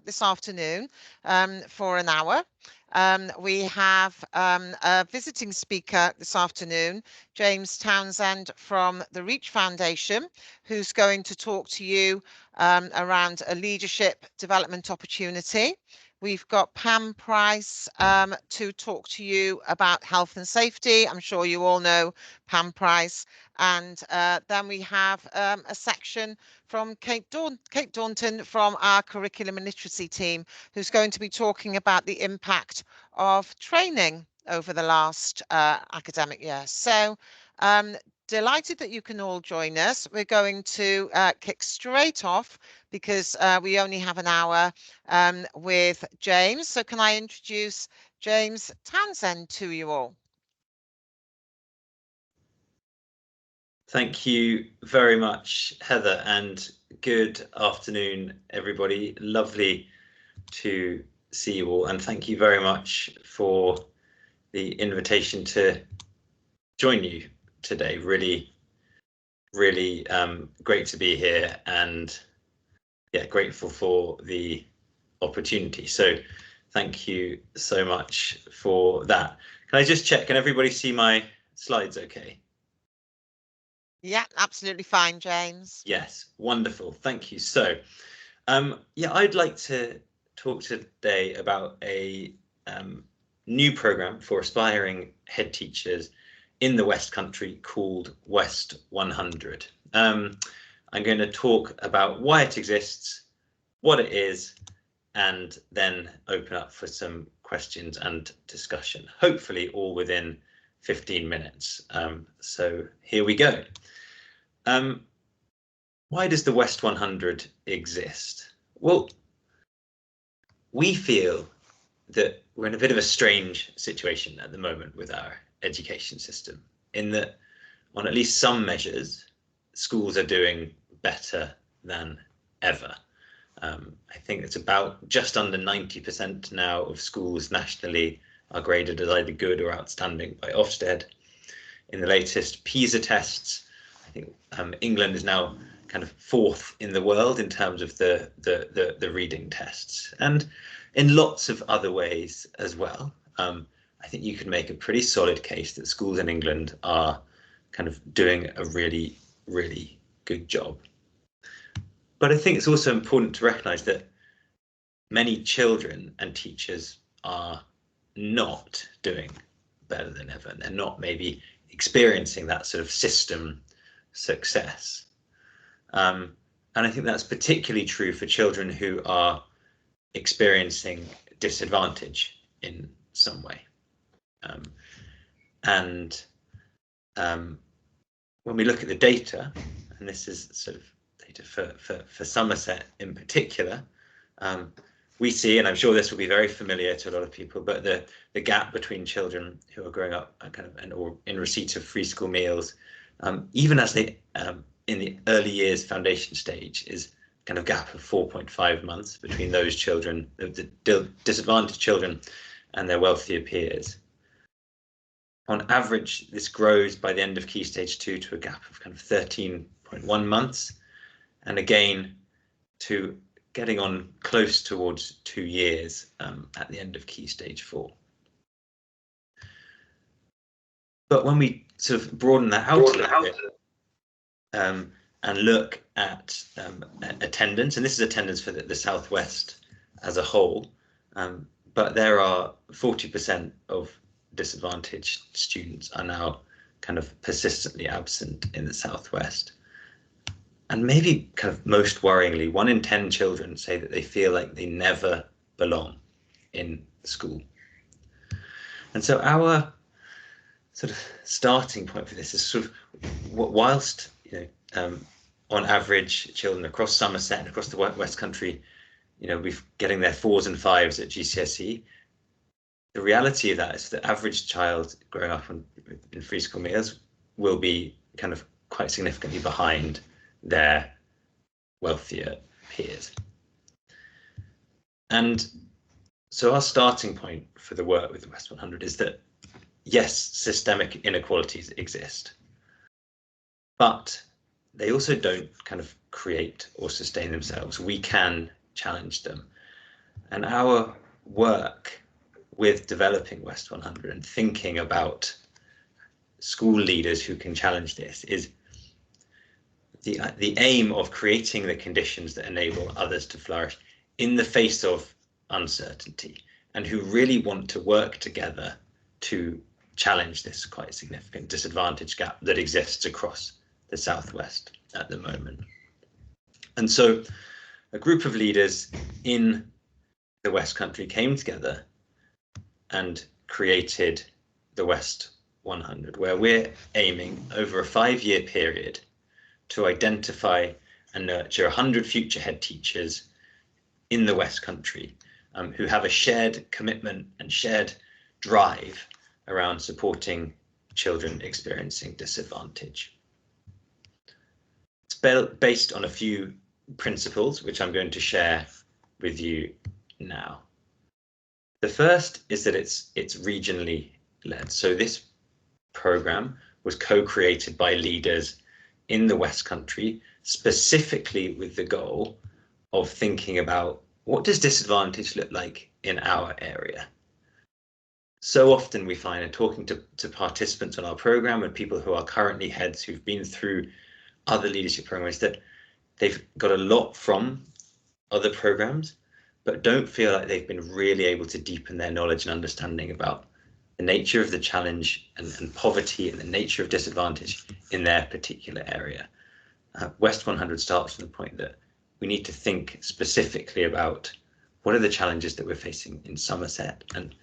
this afternoon for an hour. We have a visiting speaker this afternoon, James Townsend from the Reach Foundation, who's going to talk to you around a leadership development opportunity. We've got Pam Price to talk to you about health and safety. I'm sure you all know Pam Price. And then we have a section from Kate Daunton from our curriculum and literacy team, who's going to be talking about the impact of training over the last academic year. So delighted that you can all join us. We're going to kick straight off because we only have an hour with James. So can I introduce James Townsend to you all? Thank you very much, Heather, and good afternoon, everybody. Lovely to see you all, and thank you very much for the invitation to join you today. Really great to be here, and yeah, grateful for the opportunity. So thank you so much for that. Can I just check, can everybody see my slides okay? Yeah, absolutely fine, James. Yes, wonderful. Thank you. So, yeah, I'd like to talk today about a new program for aspiring head teachers in the West Country called West 100. I'm going to talk about why it exists, what it is, and then open up for some questions and discussion, hopefully all within 15 minutes. So here we go. Why does the West 100 exist? Well, we feel that we're in a bit of a strange situation at the moment with our education system, in that on at least some measures, schools are doing better than ever. I think it's about just under 90% now of schools nationally are graded as either good or outstanding by Ofsted. In the latest PISA tests, I think England is now kind of fourth in the world in terms of the reading tests, and in lots of other ways as well. I think you can make a pretty solid case that schools in England are kind of doing a really good job. But I think it's also important to recognise that many children and teachers are not doing better than ever, and they're not maybe experiencing that sort of system success. And I think that's particularly true for children who are experiencing disadvantage in some way. When we look at the data, and this is sort of data for Somerset in particular, we see, and I'm sure this will be very familiar to a lot of people, but the gap between children who are growing up kind of or in receipt of free school meals, even as they in the early years foundation stage, is kind of gap of 4.5 months between those children, the disadvantaged children, and their wealthier peers. On average, this grows by the end of Key Stage 2 to a gap of kind of 13.1 months, and again to getting on close towards 2 years at the end of Key Stage 4. But when we sort of broaden that out a little bit and look at attendance, and this is attendance for the Southwest as a whole, but there are 40% of disadvantaged students are now kind of persistently absent in the Southwest. And maybe kind of most worryingly, 1 in 10 children say that they feel like they never belong in school. And so our sort of starting point for this is sort of, whilst on average children across Somerset and across the West Country, we're getting their 4s and 5s at GCSE, the reality of that is the average child growing up in free school meals will be kind of quite significantly behind their wealthier peers. And so our starting point for the work with the West 100 is that, yes, systemic inequalities exist, but they also don't kind of create or sustain themselves. We can challenge them. And our work with developing West 100 and thinking about school leaders who can challenge this is the aim of creating the conditions that enable others to flourish in the face of uncertainty, and who really want to work together to challenge this quite significant disadvantage gap that exists across the Southwest at the moment. And so a group of leaders in the West Country came together and created the West 100, where we're aiming over a 5-year period to identify and nurture 100 future head teachers in the West Country who have a shared commitment and shared drive around supporting children experiencing disadvantage. It's based on a few principles, which I'm going to share with you now. The first is that it's regionally led. So this program was co-created by leaders in the West Country, specifically with the goal of thinking about what does disadvantage look like in our area. So often we find, in talking to participants on our program and people who are currently heads who've been through other leadership programs, that they've got a lot from other programs, but don't feel like they've been really able to deepen their knowledge and understanding about the nature of the challenge and poverty and the nature of disadvantage in their particular area. West 100 starts from the point that we need to think specifically about what are the challenges that we're facing in Somerset and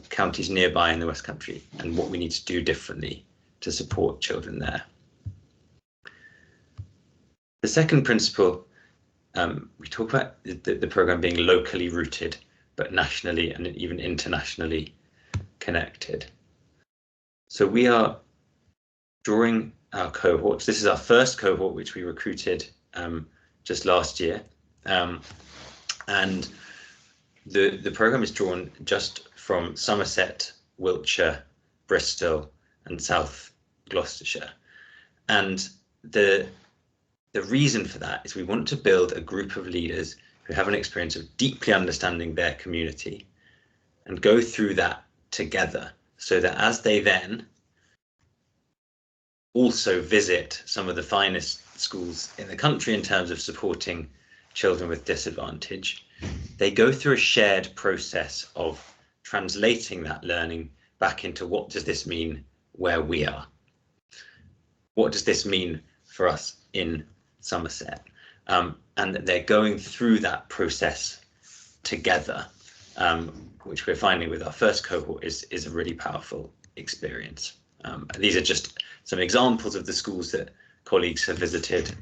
counties nearby in the West Country, and what we need to do differently to support children there. The second principle, we talk about the program being locally rooted, but nationally and even internationally connected. So we are drawing our cohorts. This is our first cohort, which we recruited just last year. And the program is drawn just from Somerset, Wiltshire, Bristol, and South Gloucestershire. And the reason for that is we want to build a group of leaders who have an experience of deeply understanding their community and go through that together, so that as they then also visit some of the finest schools in the country in terms of supporting children with disadvantage, they go through a shared process of translating that learning back into what does this mean where we are? What does this mean for us in Somerset? And they're going through that process together, which we're finding with our first cohort is a really powerful experience. These are just some examples of the schools that colleagues have visited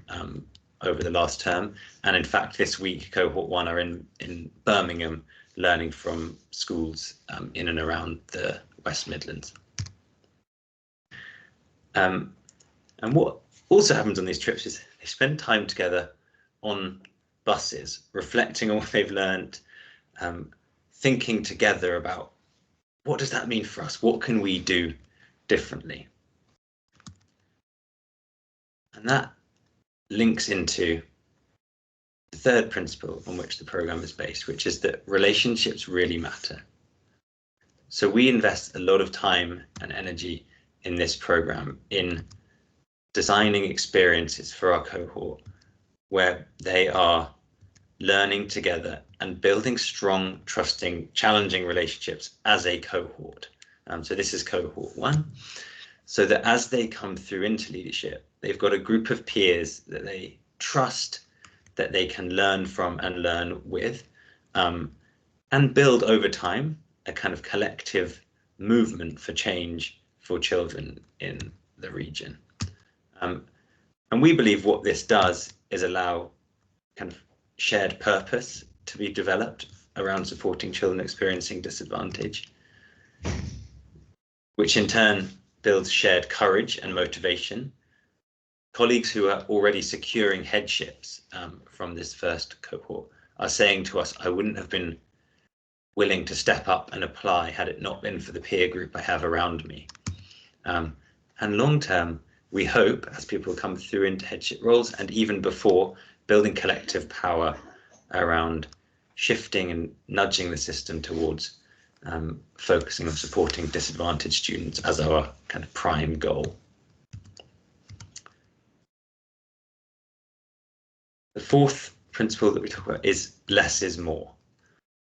over the last term. And in fact, this week, cohort 1 are in Birmingham, learning from schools in and around the West Midlands. And what also happens on these trips is they spend time together on buses, reflecting on what they've learned, thinking together about what does that mean for us? What can we do differently? And that links into the third principle on which the program is based, which is that relationships really matter. So we invest a lot of time and energy in this program in designing experiences for our cohort where they are learning together and building strong, trusting, challenging relationships as a cohort. So this is cohort 1, so that as they come through into leadership, they've got a group of peers that they trust, that they can learn from and learn with, and build over time a kind of collective movement for change for children in the region. And we believe what this does is allow kind of shared purpose to be developed around supporting children experiencing disadvantage, which in turn builds shared courage and motivation. Colleagues who are already securing headships from this first cohort are saying to us, I wouldn't have been willing to step up and apply had it not been for the peer group I have around me. And long term, we hope, as people come through into headship roles and even before, building collective power around shifting and nudging the system towards focusing on supporting disadvantaged students as our kind of prime goal. The fourth principle that we talk about is less is more.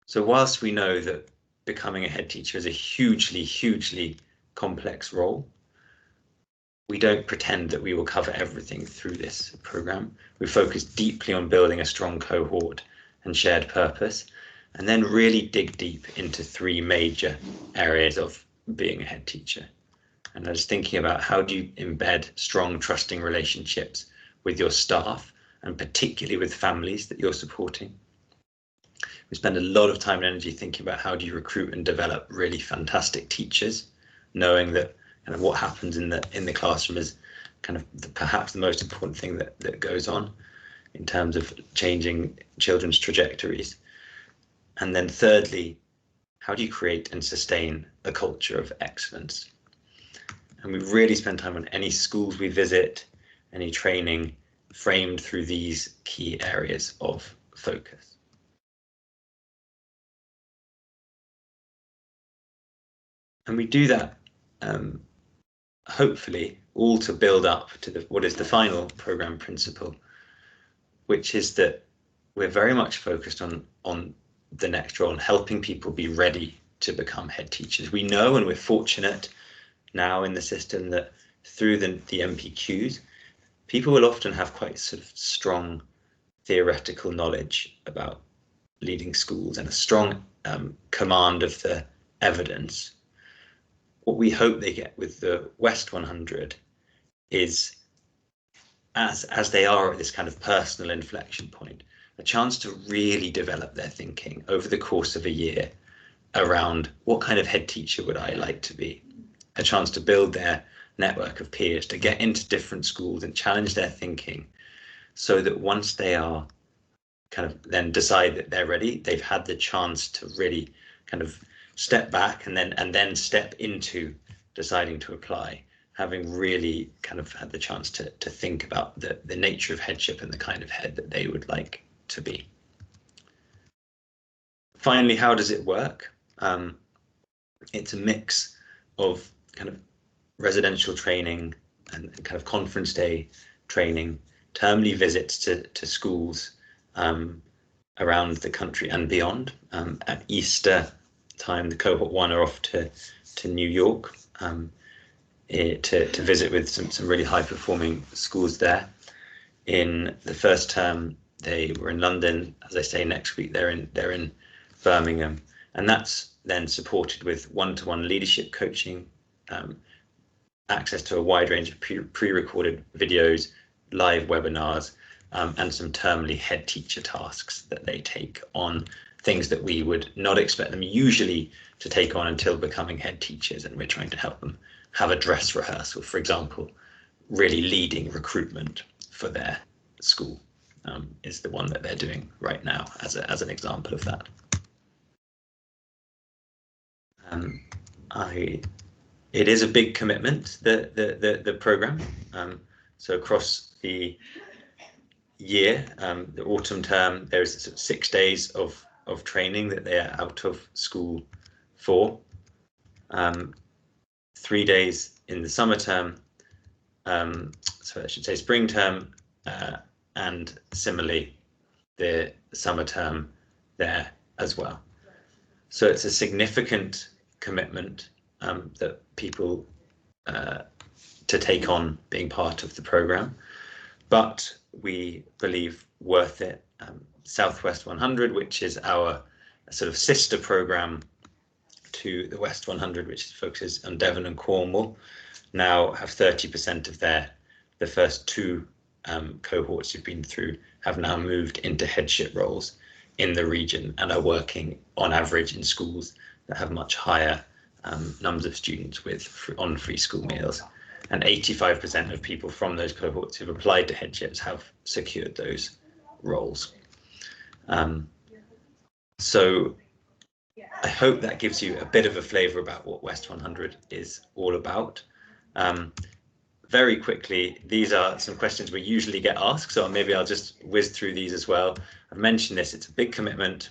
So whilst we know that becoming a head teacher is a hugely, hugely complex role, we don't pretend that we will cover everything through this program. We focus deeply on building a strong cohort and shared purpose, and then really dig deep into three major areas of being a head teacher. And I was thinking about, how do you embed strong, trusting relationships with your staff, and particularly with families that you're supporting? We spend a lot of time and energy thinking about, how do you recruit and develop really fantastic teachers, knowing that kind of what happens in the classroom is kind of perhaps the most important thing that goes on in terms of changing children's trajectories. And then thirdly, how do you create and sustain a culture of excellence? And we really spend time on any schools we visit, any training, framed through these key areas of focus. And we do that hopefully all to build up to what is the final program principle, which is that we're very much focused on the next role and helping people be ready to become head teachers. We know, and we're fortunate now in the system, that through the MPQs, people will often have quite sort of strong theoretical knowledge about leading schools and a strong command of the evidence. What we hope they get with the West 100 is, as they are at this kind of personal inflection point, a chance to really develop their thinking over the course of a year around, what kind of head teacher would I like to be? A chance to build their network of peers, to get into different schools and challenge their thinking, so that once they are kind of then decide that they're ready, they've had the chance to really kind of step back and then step into deciding to apply, having really kind of had the chance to think about the nature of headship and the kind of head that they would like to be. Finally, how does it work? It's a mix of kind of residential training and kind of conference day training, termly visits to schools around the country and beyond. At Easter time, the cohort 1 are off to New York to visit with some really high performing schools there. In the first term, they were in London. As I say, next week they're in Birmingham, and that's then supported with one-to-one leadership coaching, access to a wide range of pre-recorded videos, live webinars, and some termly head teacher tasks that they take on, things that we would not expect them usually to take on until becoming head teachers, and we're trying to help them have a dress rehearsal, for example. Really leading recruitment for their school is the one that they're doing right now as an example of that. It is a big commitment, the program. So across the year, the autumn term, there's 6 days of training that they are out of school for. 3 days in the summer term, so I should say spring term, and similarly the summer term there as well. So it's a significant commitment that people to take on being part of the program, but we believe worth it. Southwest 100, which is our sort of sister program to the West 100, which focuses on Devon and Cornwall, now have 30% of the first 2 cohorts you've been through have now moved into headship roles in the region and are working on average in schools that have much higher numbers of students on free school meals. And 85% of people from those cohorts who've applied to headships have secured those roles. So I hope that gives you a bit of a flavour about what West 100 is all about. Very quickly, these are some questions we usually get asked, so maybe I'll just whiz through these as well. I've mentioned this, it's a big commitment.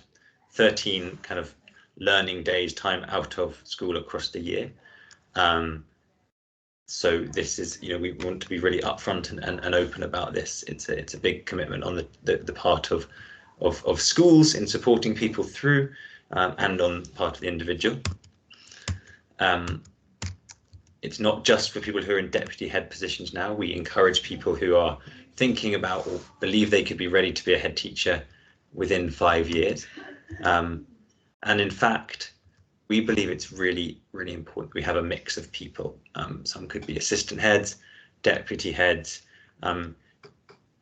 13 kind of learning days time out of school across the year. So this is, we want to be really upfront and open about this. It's a big commitment on the part of schools in supporting people through, and on the part of the individual. It's not just for people who are in deputy head positions now. We encourage people who are thinking about or believe they could be ready to be a head teacher within 5 years. And in fact, we believe it's really, really important we have a mix of people. Some could be assistant heads, deputy heads,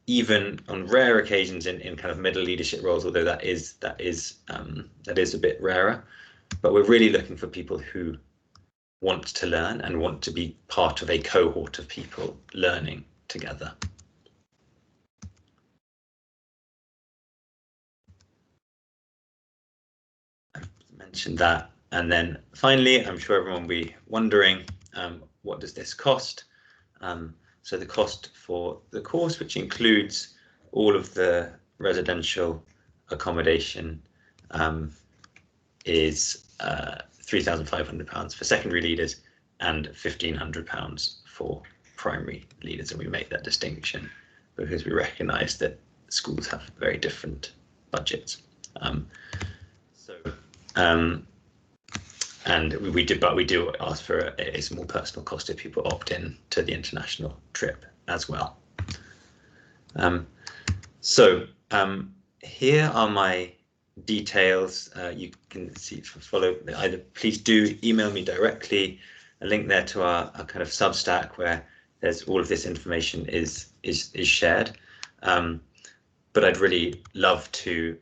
even on rare occasions in kind of middle leadership roles, although that is a bit rarer. But we're really looking for people who want to learn and want to be part of a cohort of people learning together. I've mentioned that. And then finally, I'm sure everyone will be wondering, what does this cost? So the cost for the course, which includes all of the residential accommodation, is £3,500 for secondary leaders and £1,500 for primary leaders. And we make that distinction because we recognise that schools have very different budgets. And we do ask for a small personal cost if people opt in to the international trip as well. Here are my details. You can see, follow, either please do email me directly, a link there to our kind of Substack where there's all of this information is shared. But I'd really love to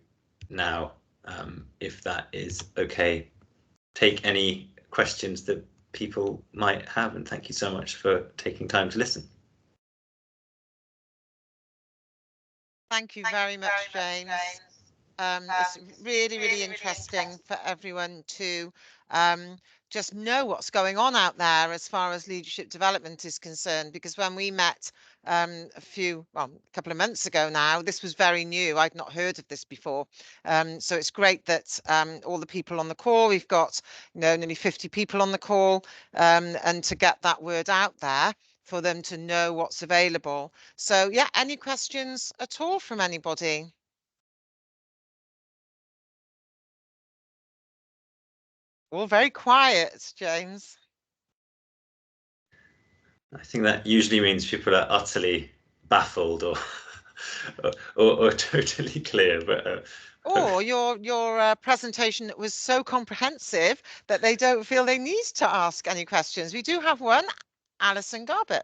now, if that is okay, take any questions that people might have, and thank you so much for taking time to listen. Thank you very much, James. It's really, really interesting for everyone to just know what's going on out there as far as leadership development is concerned, because when we met a couple of months ago now, this was very new. I'd not heard of this before. So it's great that all the people on the call, we've got nearly 50 people on the call, and to get that word out there for them to know what's available. So yeah, any questions at all from anybody? All very quiet, James. I think that usually means people are utterly baffled or totally clear. But or your presentation was so comprehensive that they don't feel they need to ask any questions. We do have one, Alison Garbutt.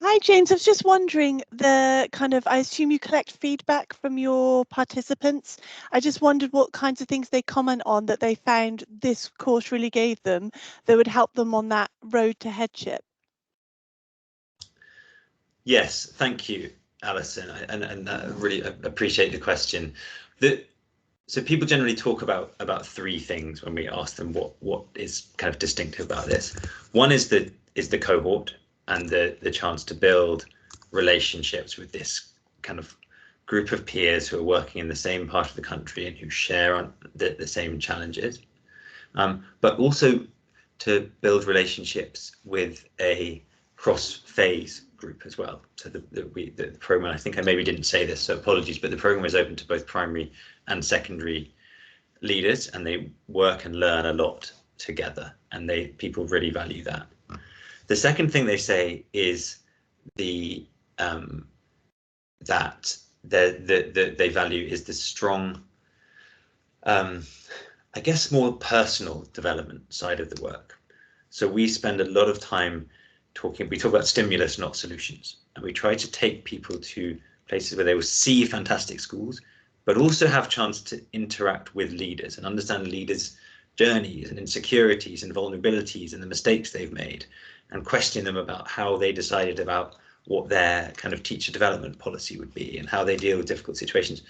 Hi, James. I was just wondering, I assume you collect feedback from your participants. I just wondered what kinds of things they comment on that they found this course really gave them that would help them on that road to headship. Yes, thank you, Alison, and I really appreciate the question. So people generally talk about three things when we ask them what is kind of distinctive about this. One is the cohort and the chance to build relationships with this kind of group of peers who are working in the same part of the country and who share the same challenges, but also to build relationships with a cross-phase group as well. So the program, I think I maybe didn't say this, so apologies, but the program is open to both primary and secondary leaders, and they work and learn a lot together, and people really value that. The second thing they say is that they value is the strong, I guess, more personal development side of the work. So we spend a lot of time we talk about stimulus, not solutions, and we try to take people to places where they will see fantastic schools, but also have chance to interact with leaders and understand leaders' journeys and insecurities and vulnerabilities and the mistakes they've made, and question them about how they decided about what their kind of teacher development policy would be and how they deal with difficult situations.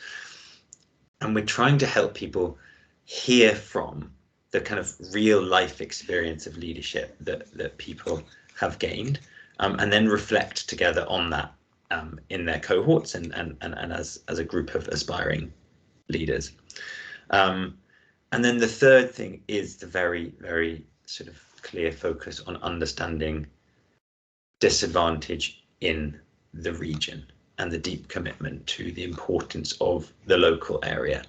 And we're trying to help people hear from the kind of real life experience of leadership that people have gained, and then reflect together on that in their cohorts and as a group of aspiring leaders. And then the third thing is the very, very sort of clear focus on understanding disadvantage in the region and the deep commitment to the importance of the local area.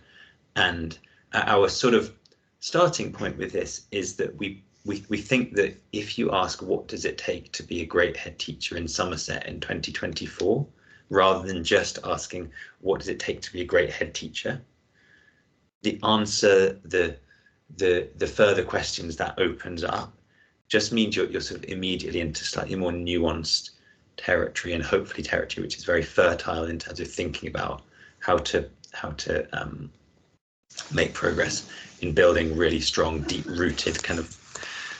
And our sort of starting point with this is that we think that if you ask what does it take to be a great head teacher in Somerset in 2024, rather than just asking what does it take to be a great head teacher, the answer, the further questions that opens up just means you're sort of immediately into slightly more nuanced territory, and hopefully territory which is very fertile in terms of thinking about how to make progress in building really strong, deep-rooted kind of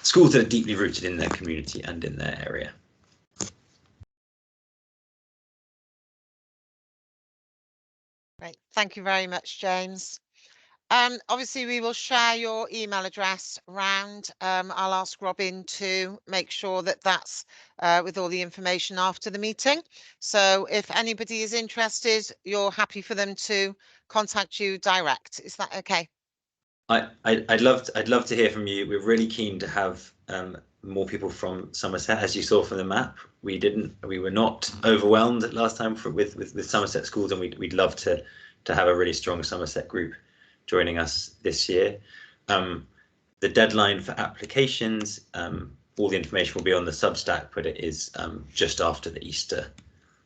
schools that are deeply rooted in their community and in their area. Great. Thank you very much, James. Obviously, we will share your email address round. I'll ask Robin to make sure that that's with all the information after the meeting. So if anybody is interested, you're happy for them to contact you direct. Is that okay? I'd love to hear from you. We're really keen to have more people from Somerset, as you saw from the map. We were not overwhelmed last time with Somerset schools, and we'd love to have a really strong Somerset group joining us this year. The deadline for applications, all the information will be on the Substack, but it is just after the Easter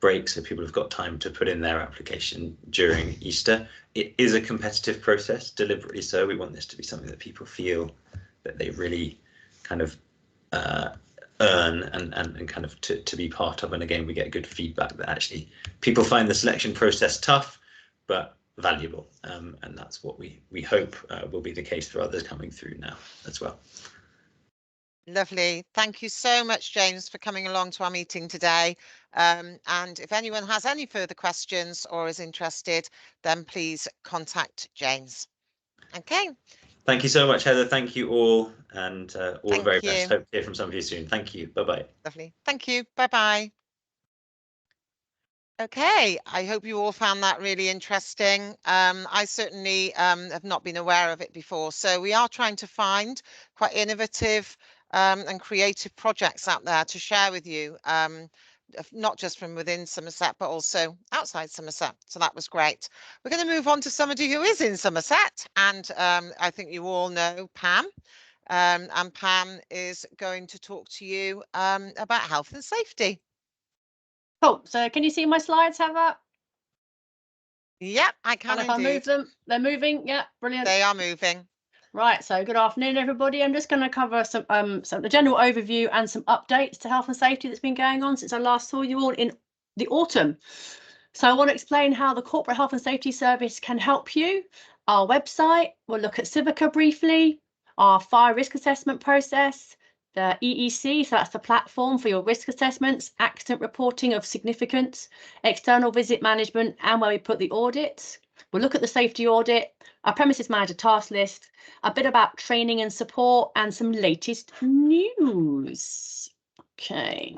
break, so people have got time to put in their application during Easter. It is a competitive process, deliberately so. We want this to be something that people feel that they really kind of earn and kind of to be part of. And again, we get good feedback that actually people find the selection process tough, but valuable, and that's what we hope will be the case for others coming through now as well. Lovely. Thank you so much, James, for coming along to our meeting today. And if anyone has any further questions or is interested, then please contact James. Okay. Thank you so much, Heather. Thank you all, and all the very best. Hope to hear from some of you soon. Thank you. Bye-bye. Lovely. Thank you. Bye-bye. Okay, I hope you all found that really interesting. I certainly have not been aware of it before. So we are trying to find quite innovative and creative projects out there to share with you, not just from within Somerset, but also outside Somerset. So that was great. We're going to move on to somebody who is in Somerset, and I think you all know Pam. And Pam is going to talk to you about health and safety. Cool. So can you see my slides, Heather? Yep, I can and if indeed. I move them, they're moving. Yeah, brilliant. They are moving. Right. So good afternoon, everybody. I'm just going to cover some the general overview and some updates to health and safety that's been going on since I last saw you all in the autumn. So I want to explain how the Corporate Health and Safety Service can help you. Our website, we'll look at Civica briefly, our fire risk assessment process, the EEC, so that's the platform for your risk assessments, accident reporting of significance, external visit management, and where we put the audits. We'll look at the safety audit, our premises manager task list, a bit about training and support, and some latest news. Okay.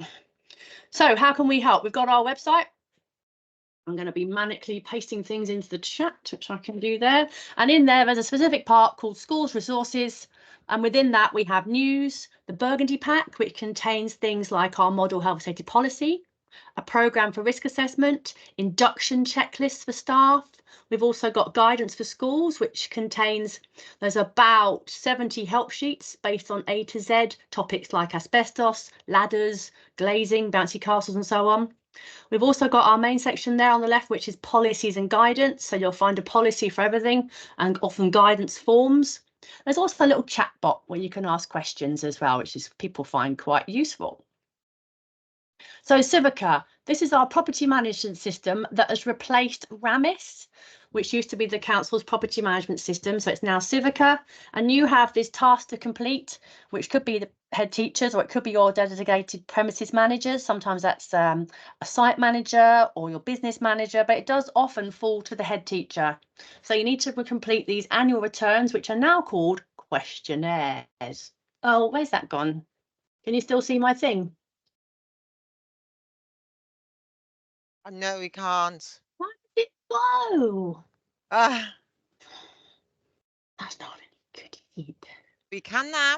So how can we help? We've got our website. I'm going to be manically pasting things into the chat, which I can do there. And in there, there's a specific part called Schools Resources. And within that, we have news, the Burgundy Pack, which contains things like our model health and safety policy, a programme for risk assessment, induction checklists for staff. We've also got guidance for schools, which contains, there's about 70 help sheets based on A to Z topics like asbestos, ladders, glazing, bouncy castles, and so on. We've also got our main section there on the left, which is policies and guidance. So you'll find a policy for everything and often guidance forms. There's also a little chat bot where you can ask questions as well, which is people find quite useful. So Civica, this is our property management system that has replaced Ramis, which used to be the council's property management system. So it's now Civica, and you have this task to complete, which could be the head teachers, or it could be your designated premises managers. Sometimes that's a site manager or your business manager, but it does often fall to the head teacher. So you need to complete these annual returns, which are now called questionnaires. Oh, where's that gone? Can you still see my thing? No, we can't. Why did it go? We can now.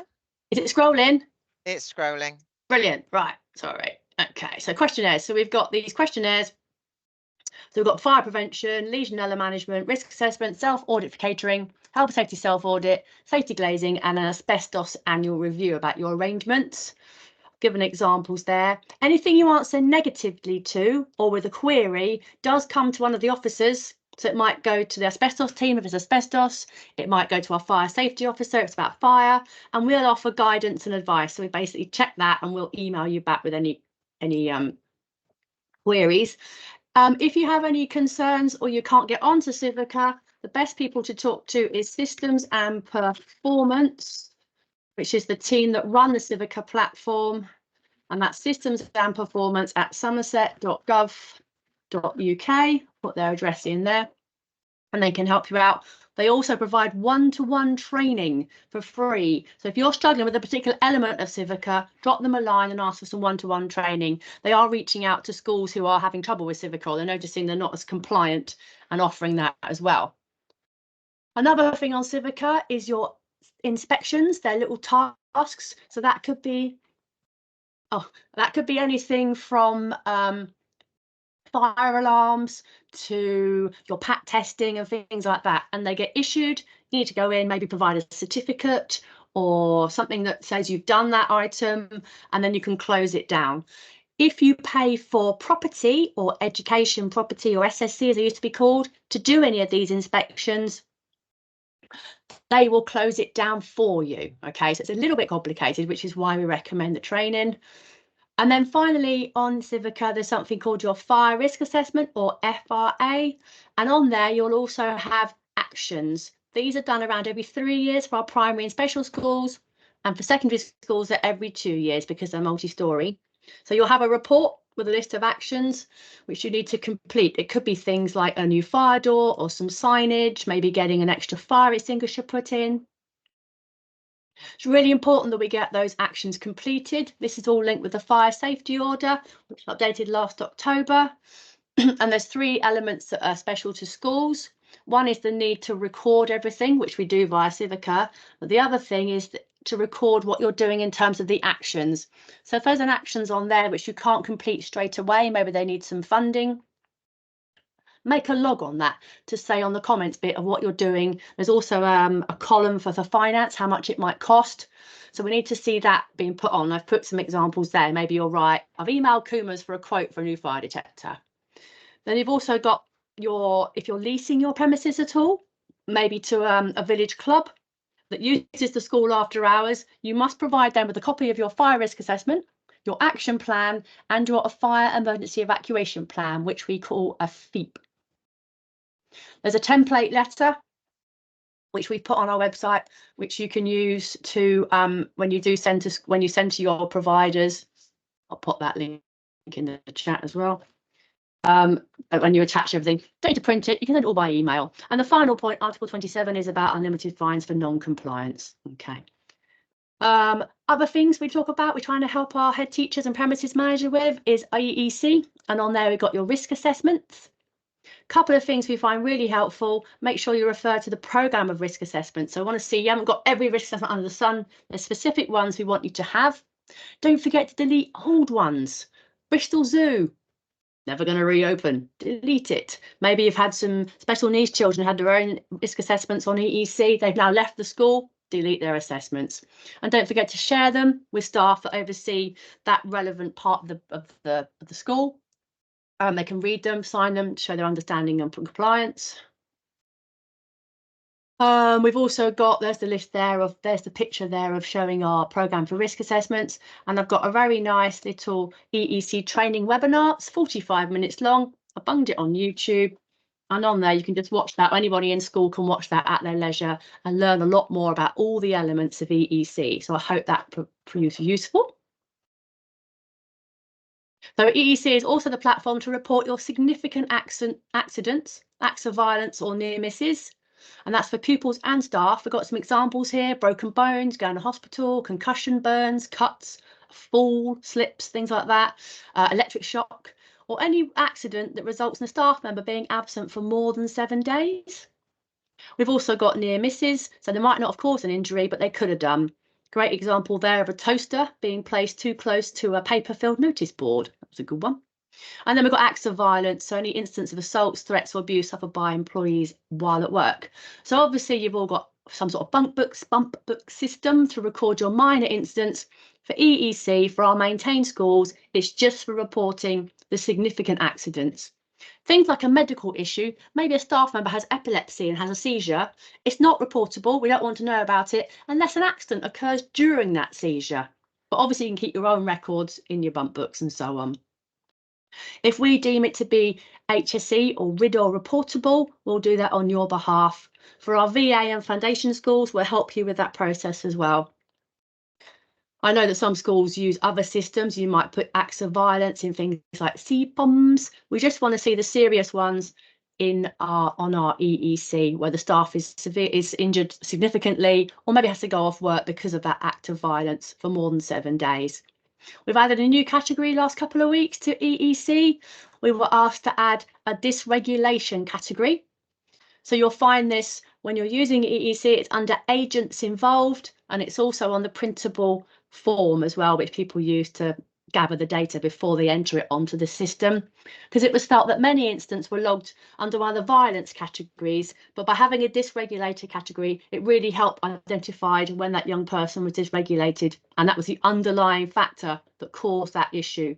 Is it scrolling? It's scrolling. Brilliant. Right. Sorry. Okay. So questionnaires. So we've got these questionnaires. So we've got fire prevention, Legionella management, risk assessment, self-audit for catering, health and safety self-audit, safety glazing, and an asbestos annual review about your arrangements. Given examples there. Anything you answer negatively to or with a query does come to one of the officers. So it might go to the asbestos team if it's asbestos. It might go to our fire safety officer if it's about fire, and we'll offer guidance and advice. So we basically check that and we'll email you back with any queries. If you have any concerns or you can't get onto Civica, the best people to talk to is Systems and Performance, which is the team that run the Civica platform, and that's Systems and Performance at somerset.gov.uk. Put their address in there, and they can help you out. They also provide one-to-one training for free. So if you're struggling with a particular element of Civica, drop them a line and ask for some one-to-one training. They are reaching out to schools who are having trouble with Civica, or they're noticing they're not as compliant, and offering that as well. Another thing on Civica is your inspections. They're little tasks. So that could be anything from fire alarms to your PAT testing and things like that, and they get issued. You need to go in, maybe provide a certificate or something that says you've done that item, and then you can close it down. If you pay for property or education property, or SSC as it used to be called, to do any of these inspections, they will close it down for you. Okay, so it's a little bit complicated, which is why we recommend the training. And then finally on Civica, there's something called your Fire Risk Assessment, or FRA. And on there, you'll also have actions. These are done around every 3 years for our primary and special schools, and for secondary schools they're every 2 years because they're multi-storey. So you'll have a report with a list of actions which you need to complete. It could be things like a new fire door or some signage, maybe getting an extra fire extinguisher put in. It's really important that we get those actions completed. This is all linked with the fire safety order, which was updated last October. And there's 3 elements that are special to schools. One is the need to record everything, which we do via Civica. But the other thing is to record what you're doing in terms of the actions. So if there's an actions on there which you can't complete straight away, maybe they need some funding, make a log on that to say on the comments bit of what you're doing. There's also a column for the finance, how much it might cost. So we need to see that being put on. I've put some examples there. Maybe you're right. I've emailed Kuma's for a quote for a new fire detector. Then you've also got if you're leasing your premises at all, maybe to a village club that uses the school after hours, you must provide them with a copy of your fire risk assessment, your action plan, and your fire emergency evacuation plan, which we call a FEEP. There's a template letter which we put on our website, which you can use to when you send to your providers. I'll put that link in the chat as well. When you attach everything, don't need to print it, you can send it all by email. And the final point, Article 27, is about unlimited fines for non-compliance. Okay. Other things we talk about, we're trying to help our head teachers and premises manager with, is EEC, and on there we've got your risk assessments. Couple of things we find really helpful: make sure you refer to the programme of risk assessment. So I want to see you haven't got every risk assessment under the sun. There's specific ones we want you to have. Don't forget to delete old ones. Bristol Zoo, never going to reopen. Delete it. Maybe you've had some special needs children had their own risk assessments on EEC. They've now left the school. Delete their assessments, and don't forget to share them with staff that oversee that relevant part of the school. They can read them, sign them, show their understanding and compliance. We've also got, there's the picture there of showing our programme for risk assessments, and I've got a very nice little EEC training webinar. It's 45 minutes long. I bunged it on YouTube, and on there you can just watch that. Anybody in school can watch that at their leisure and learn a lot more about all the elements of EEC. So I hope that proves useful. So EEC is also the platform to report your significant accidents, acts of violence or near misses. And that's for pupils and staff. We've got some examples here: broken bones, going to hospital, concussion burns, cuts, fall, slips, things like that, electric shock, or any accident that results in a staff member being absent for more than 7 days. We've also got near misses, so they might not have caused an injury, but they could have done. Great example there of a toaster being placed too close to a paper-filled notice board. That was a good one. And then we've got acts of violence, so any instance of assaults, threats or abuse suffered by employees while at work. So obviously you've all got some sort of bump book system to record your minor incidents. For EEC, for our maintained schools, it's just for reporting the significant accidents. Things like a medical issue, maybe a staff member has epilepsy and has a seizure, it's not reportable, we don't want to know about it unless an accident occurs during that seizure. But obviously you can keep your own records in your bump books and so on. If we deem it to be HSE or RIDDOR reportable, we'll do that on your behalf. For our VA and foundation schools, we'll help you with that process as well. I know that some schools use other systems. You might put acts of violence in things like CPOMs. We just want to see the serious ones on our EEC, where the staff is injured significantly, or maybe has to go off work because of that act of violence for more than 7 days. We've added a new category last couple of weeks to EEC. We were asked to add a dysregulation category. So you'll find this when you're using EEC, it's under agents involved, and it's also on the printable form as well, which people use to gather the data before they enter it onto the system, because it was felt that many incidents were logged under one of the violence categories, but by having a dysregulated category, it really helped identify when that young person was dysregulated, and that was the underlying factor that caused that issue.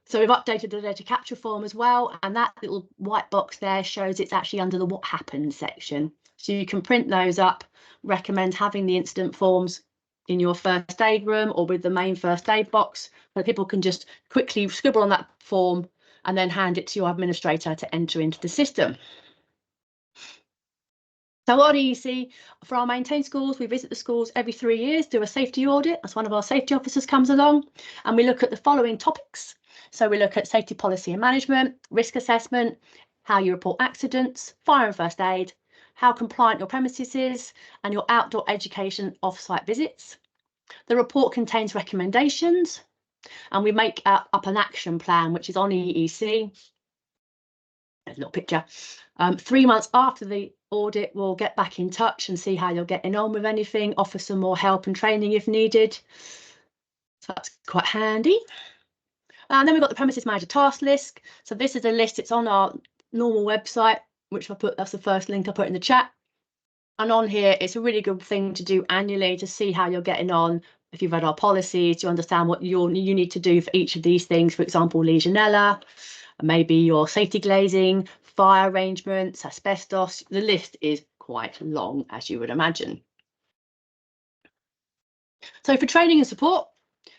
So we've updated the data capture form as well, and that little white box there shows it's actually under the what happened section. So you can print those up. Recommend having the incident forms in your first aid room or with the main first aid box, so people can just quickly scribble on that form and then hand it to your administrator to enter into the system. So on EEC, for our maintained schools, we visit the schools every 3 years, do a safety audit as one of our safety officers comes along, and we look at the following topics. So we look at safety policy and management, risk assessment, how you report accidents, fire and first aid, how compliant your premises is, and your outdoor education off-site visits. The report contains recommendations, and we make up an action plan, which is on EEC. There's a little picture. 3 months after the audit, we'll get back in touch and see how you're getting on with anything, offer some more help and training if needed. So that's quite handy. And then we've got the premises manager task list. So this is a list, it's on our normal website, which that's the first link I put in the chat. And on here, it's a really good thing to do annually to see how you're getting on. If you've read our policies, you understand what you need to do for each of these things. For example, Legionella, maybe your safety glazing, fire arrangements, asbestos. The list is quite long, as you would imagine. So for training and support,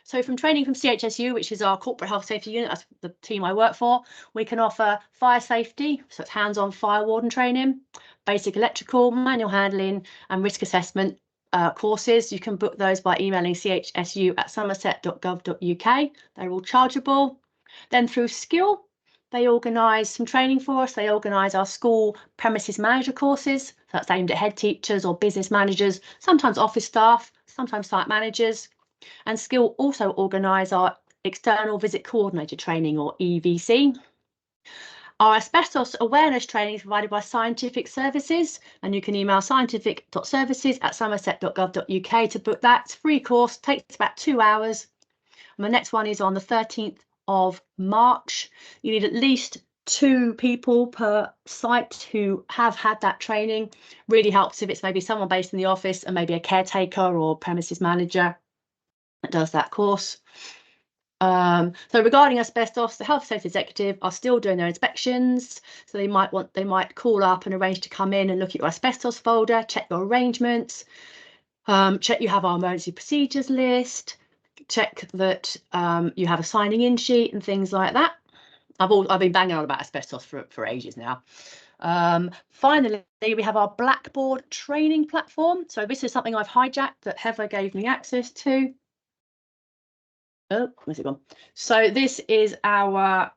so from training from CHSU, which is our corporate health safety unit, that's the team I work for, we can offer fire safety, so it's hands-on fire warden training, basic electrical, manual handling and risk assessment courses. You can book those by emailing chsu@somerset.gov.uk. They're all chargeable. Then through Skill, they organise some training for us. They organise our school premises manager courses. So that's aimed at head teachers or business managers, sometimes office staff, sometimes site managers. And Skill also organise our external visit coordinator training, or EVC. Our asbestos awareness training is provided by Scientific Services, and you can email scientific.services@somerset.gov.uk to book that. It's a free course, takes about 2 hours. And the next one is on the 13th of March. You need at least 2 people per site who have had that training. Really helps if it's maybe someone based in the office and maybe a caretaker or premises manager that does that course. So regarding asbestos, the health and safety executive are still doing their inspections. So they might call up and arrange to come in and look at your asbestos folder, check your arrangements, check you have our emergency procedures list, check that you have a signing in sheet and things like that. I've been banging on about asbestos for ages now. Finally, we have our Blackboard training platform. So this is something I've hijacked that Heather gave me access to. Oh, where's it gone? So this is our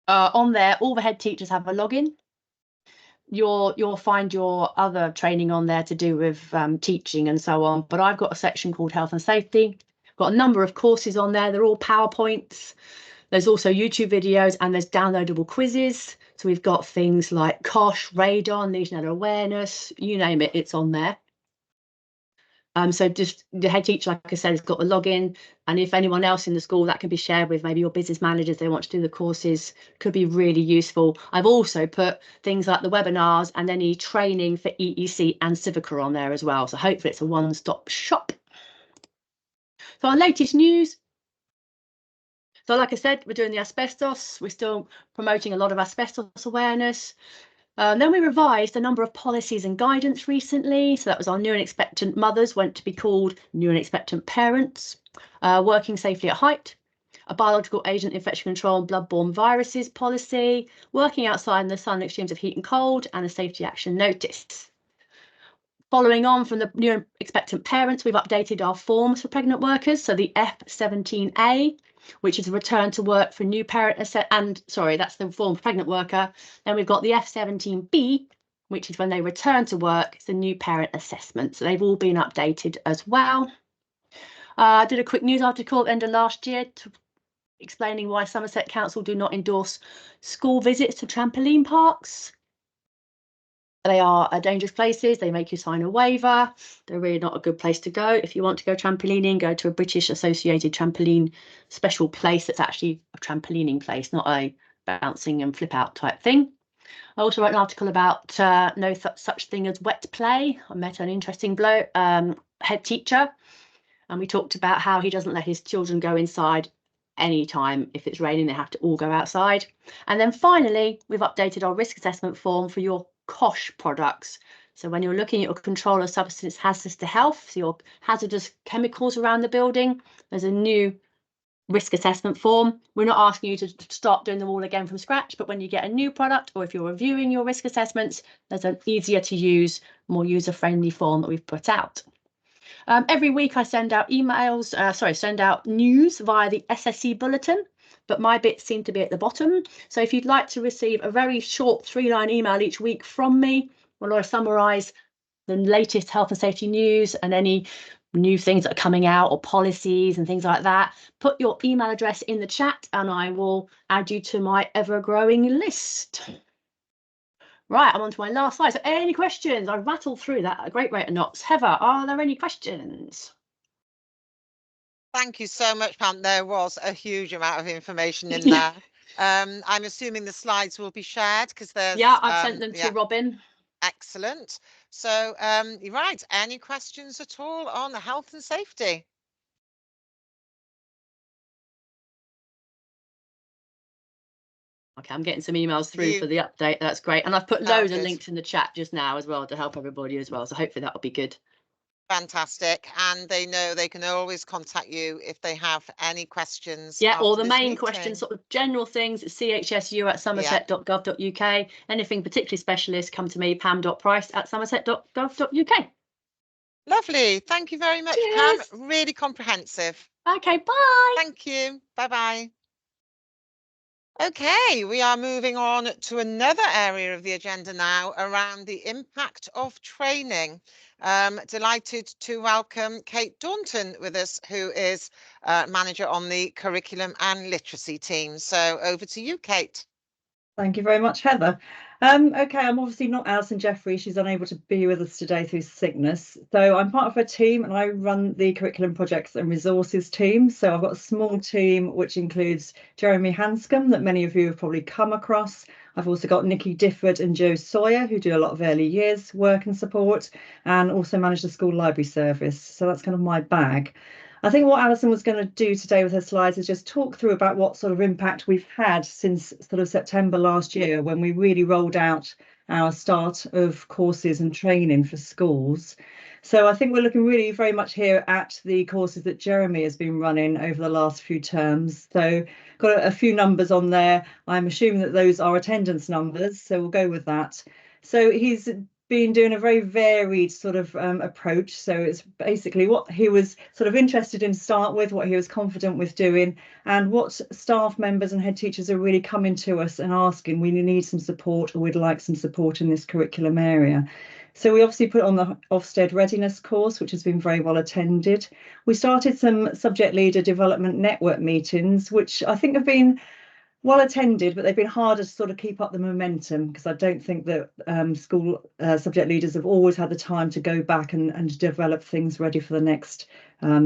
on there, all the head teachers have a login. You'll find your other training on there to do with teaching and so on, but I've got a section called health and safety. Got a number of courses on there. They're all PowerPoints. There's also YouTube videos and there's downloadable quizzes. So we've got things like COSH, radon, Legionella awareness, you name it, it's on there. So just the head teacher, like I said, has got a login, and if anyone else in the school, that can be shared with maybe your business managers, they want to do the courses, could be really useful. I've also put things like the webinars and any training for EEC and Civica on there as well. So hopefully it's a one-stop shop. So our latest news. So like I said, we're doing the asbestos. We're still promoting a lot of asbestos awareness. Then we revised a number of policies and guidance recently. So that was our new and expectant mothers went to be called new and expectant parents, working safely at height, a biological agent infection control and bloodborne viruses policy, working outside in the sun extremes of heat and cold, and a safety action notice. Following on from the new and expectant parents, we've updated our forms for pregnant workers. So the F17A, which is a return to work for new parent that's the form for pregnant worker. Then we've got the F17B, which is when they return to work. It's the new parent assessment. So they've all been updated as well. I did a quick news article at the end of last year explaining why Somerset Council do not endorse school visits to trampoline parks. They are dangerous places. They make you sign a waiver. They're really not a good place to go. If you want to go trampolining, go to a British Associated Trampoline special place that's actually a trampolining place, not a bouncing and flip out type thing. I also wrote an article about no such thing as wet play. I met an interesting head teacher, and we talked about how he doesn't let his children go inside anytime. If it's raining, they have to all go outside. And then finally, we've updated our risk assessment form for your COSH products. So when you're looking at your control of substance hazardous to health, so your hazardous chemicals around the building, there's a new risk assessment form. We're not asking you to start doing them all again from scratch, but when you get a new product or if you're reviewing your risk assessments, there's an easier to use, more user-friendly form that we've put out. Every week I send out send out news via the SSE bulletin, but my bits seem to be at the bottom. So if you'd like to receive a very short 3-line email each week from me, where I summarise the latest health and safety news and any new things that are coming out or policies and things like that, put your email address in the chat and I will add you to my ever-growing list. Right, I'm on to my last slide. So any questions? I rattled through that at a great rate of knots. Heather, are there any questions? Thank you so much, Pam. There was a huge amount of information in there. I'm assuming the slides will be shared because there's... Yeah, I've sent them to Robin. Excellent. So, you're right. Any questions at all on health and safety? Okay, I'm getting some emails through for the update. That's great. And I've put loads of links in the chat just now as well to help everybody as well. So hopefully that'll be good. Fantastic. And they know they can always contact you if they have any questions. Yeah, or the main questions, sort of general things, at chsu@somerset.gov.uk. Anything particularly specialist, come to me, pam.price@somerset.gov.uk. Lovely. Thank you very much, Cheers. Pam. Really comprehensive. Okay, bye. Thank you. Bye-bye. Okay, we are moving on to another area of the agenda now around the impact of training. Delighted to welcome Kate Daunton with us, who is manager on the curriculum and literacy team. So over to you, Kate. Thank you very much, Heather. Okay, I'm obviously not Alison Jeffrey. She's unable to be with us today through sickness. So I'm part of her team and I run the curriculum projects and resources team. So I've got a small team which includes Jeremy Hanscom, that many of you have probably come across. I've also got Nikki Difford and Joe Sawyer, who do a lot of early years work and support, and also manage the school library service. So that's kind of my bag. I think what Alison was going to do today with her slides is just talk through about what sort of impact we've had since sort of September last year, when we really rolled out our start of courses and training for schools. So I think we're looking really very much here at the courses that Jeremy has been running over the last few terms. So got a few numbers on there. I'm assuming that those are attendance numbers, so we'll go with that. So he's been doing a very varied sort of approach. So it's basically what he was sort of interested in to start with, what he was confident with doing, and what staff members and head teachers are really coming to us and asking, we need some support, or we'd like some support in this curriculum area. So we obviously put on the Ofsted readiness course, which has been very well attended. We started some subject leader development network meetings, which I think have been well attended, but they've been harder to sort of keep up the momentum, because I don't think that school subject leaders have always had the time to go back and develop things ready for the next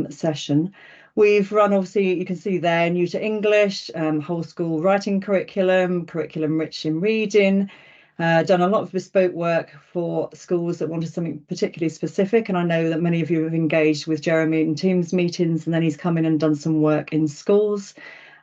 session. We've run, obviously, you can see there, new to English, whole school writing curriculum rich in reading, done a lot of bespoke work for schools that wanted something particularly specific. And I know that many of you have engaged with Jeremy in Teams meetings, and then he's come in and done some work in schools.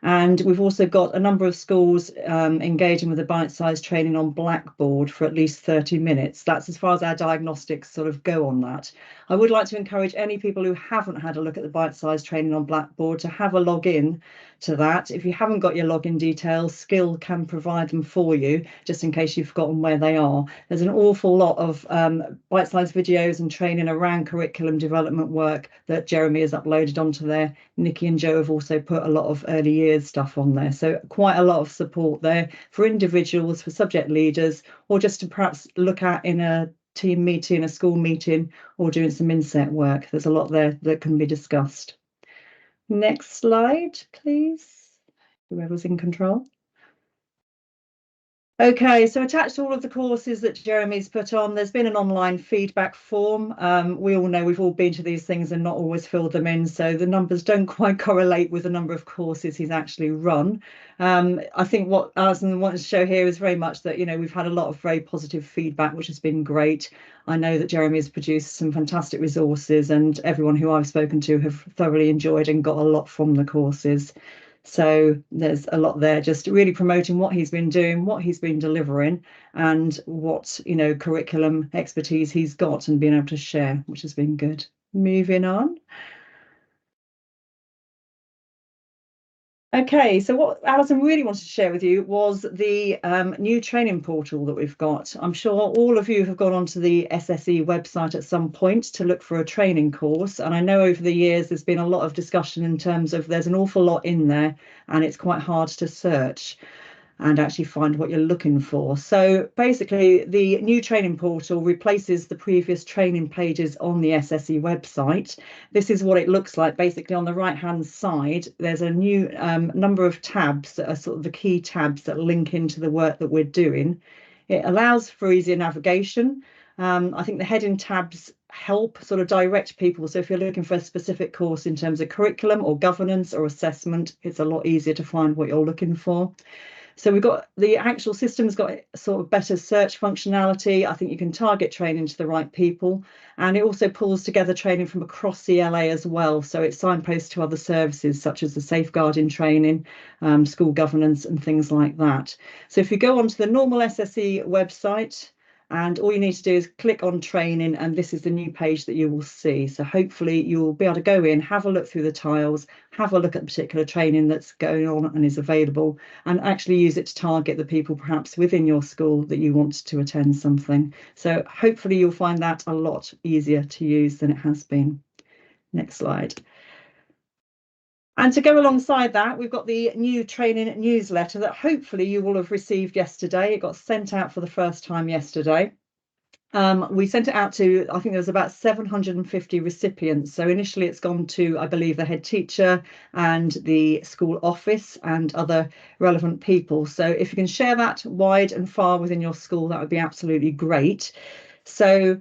And we've also got a number of schools engaging with the bite-sized training on Blackboard for at least 30 minutes. That's as far as our diagnostics sort of go on that. I would like to encourage any people who haven't had a look at the bite-sized training on Blackboard to have a login to that. If you haven't got your login details, Skill can provide them for you, just in case you've forgotten where they are. There's an awful lot of bite-sized videos and training around curriculum development work that Jeremy has uploaded onto there. Nikki and Joe have also put a lot of early years stuff on there. So quite a lot of support there for individuals, for subject leaders, or just to perhaps look at in a team meeting, a school meeting, or doing some inset work. There's a lot there that can be discussed. Next slide, please. Whoever's in control. Okay, so attached to all of the courses that Jeremy's put on, there's been an online feedback form. We all know we've all been to these things and not always filled them in, so the numbers don't quite correlate with the number of courses he's actually run. I think what Alison wants to show here is very much that, you know, we've had a lot of very positive feedback, which has been great. I know that Jeremy has produced some fantastic resources, and everyone who I've spoken to have thoroughly enjoyed and got a lot from the courses. So there's a lot there, just really promoting what he's been doing, what he's been delivering, and what, you know, curriculum expertise he's got and being able to share, which has been good. Moving on. Okay, so what Alison really wanted to share with you was the new training portal that we've got. I'm sure all of you have gone onto the SSE website at some point to look for a training course. And I know over the years there's been a lot of discussion in terms of there's an awful lot in there and it's quite hard to search and actually find what you're looking for. So basically, the new training portal replaces the previous training pages on the SSE website. This is what it looks like. Basically, on the right-hand side, there's a new number of tabs that are sort of the key tabs that link into the work that we're doing. It allows for easier navigation. I think the heading tabs help sort of direct people. So if you're looking for a specific course in terms of curriculum or governance or assessment, it's a lot easier to find what you're looking for. So we've got the actual system's got sort of better search functionality. I think you can target training to the right people, and it also pulls together training from across CLA as well. So it signposts to other services such as the safeguarding training, school governance and things like that. So if you go onto the normal SSE website, and all you need to do is click on training, and this is the new page that you will see. So hopefully you'll be able to go in, have a look through the tiles, have a look at the particular training that's going on and is available, and actually use it to target the people perhaps within your school that you want to attend something. So hopefully you'll find that a lot easier to use than it has been. Next slide. And to go alongside that, we've got the new training newsletter that hopefully you will have received yesterday. It got sent out for the first time yesterday. We sent it out to, I think there was about 750 recipients. So initially it's gone to, I believe, the head teacher and the school office and other relevant people. So if you can share that wide and far within your school, that would be absolutely great. So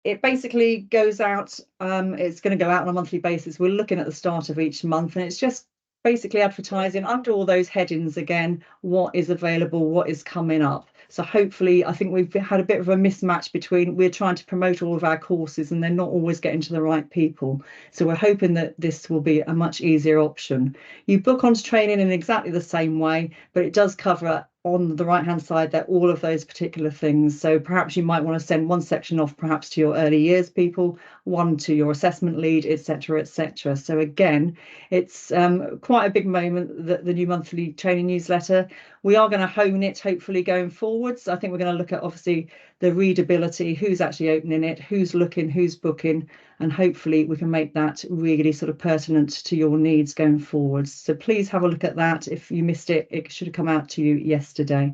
it basically goes out, it's going to go out on a monthly basis. We're looking at the start of each month, and it's just basically advertising under all those headings again, what is available, what is coming up. So hopefully, I think we've had a bit of a mismatch between we're trying to promote all of our courses and they're not always getting to the right people. So we're hoping that this will be a much easier option. You book onto training in exactly the same way, but it does cover on the right hand side there all of those particular things. So perhaps you might want to send one section off perhaps to your early years people, one to your assessment lead, etc., etc. So again, it's quite a big moment, that the new monthly training newsletter. We are going to hone it hopefully going forwards. I think we're going to look at obviously the readability, who's actually opening it, who's looking, who's booking, and hopefully we can make that really sort of pertinent to your needs going forwards. So please have a look at that. If you missed it, it should have come out to you yesterday.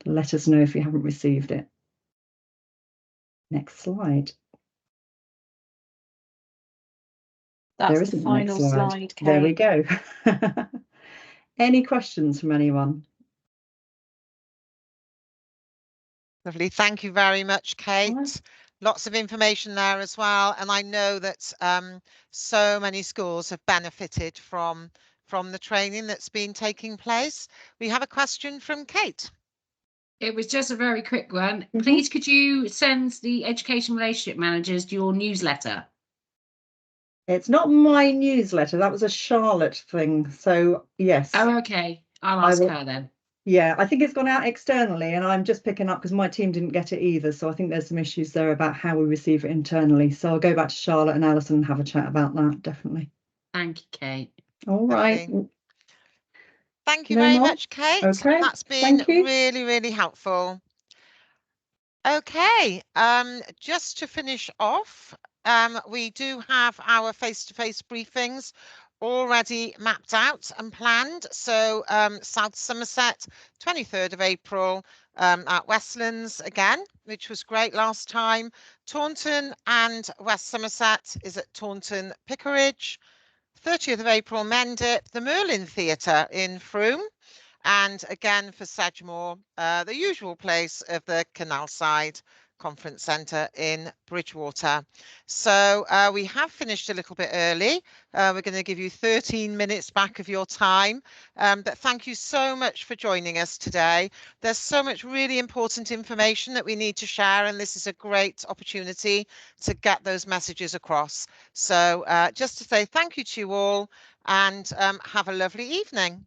Let us know if you haven't received it. Next slide. That's the final slide. There we go. Any questions from anyone? Lovely. Thank you very much, Kate. Right. Lots of information there as well. And I know that so many schools have benefited from the training that's been taking place. We have a question from Kate. It was just a very quick one. Please, could you send the education relationship managers your newsletter? It's not my newsletter. That was a Charlotte thing. So yes. Oh, okay. I'll ask her then. Yeah, I think it's gone out externally, and I'm just picking up because my team didn't get it either. So I think there's some issues there about how we receive it internally. So I'll go back to Charlotte and Alison and have a chat about that, definitely. Thank you, Kate. All right. Lovely. Thank you No very more? much, Kate. Okay, That's been thank you. really, really helpful. Okay, just to finish off, we do have our face-to-face briefings already mapped out and planned. So South Somerset, 23rd of April at Westlands again, which was great last time. Taunton and West Somerset is at Taunton Pickering. 30th of April, Mendip, the Merlin Theatre in Frome. And again for Sedgemoor, the usual place of the Canal Side Conference Centre in Bridgewater. So we have finished a little bit early. We're going to give you 13 minutes back of your time. But thank you so much for joining us today. There's so much really important information that we need to share, and this is a great opportunity to get those messages across. So just to say thank you to you all, and have a lovely evening.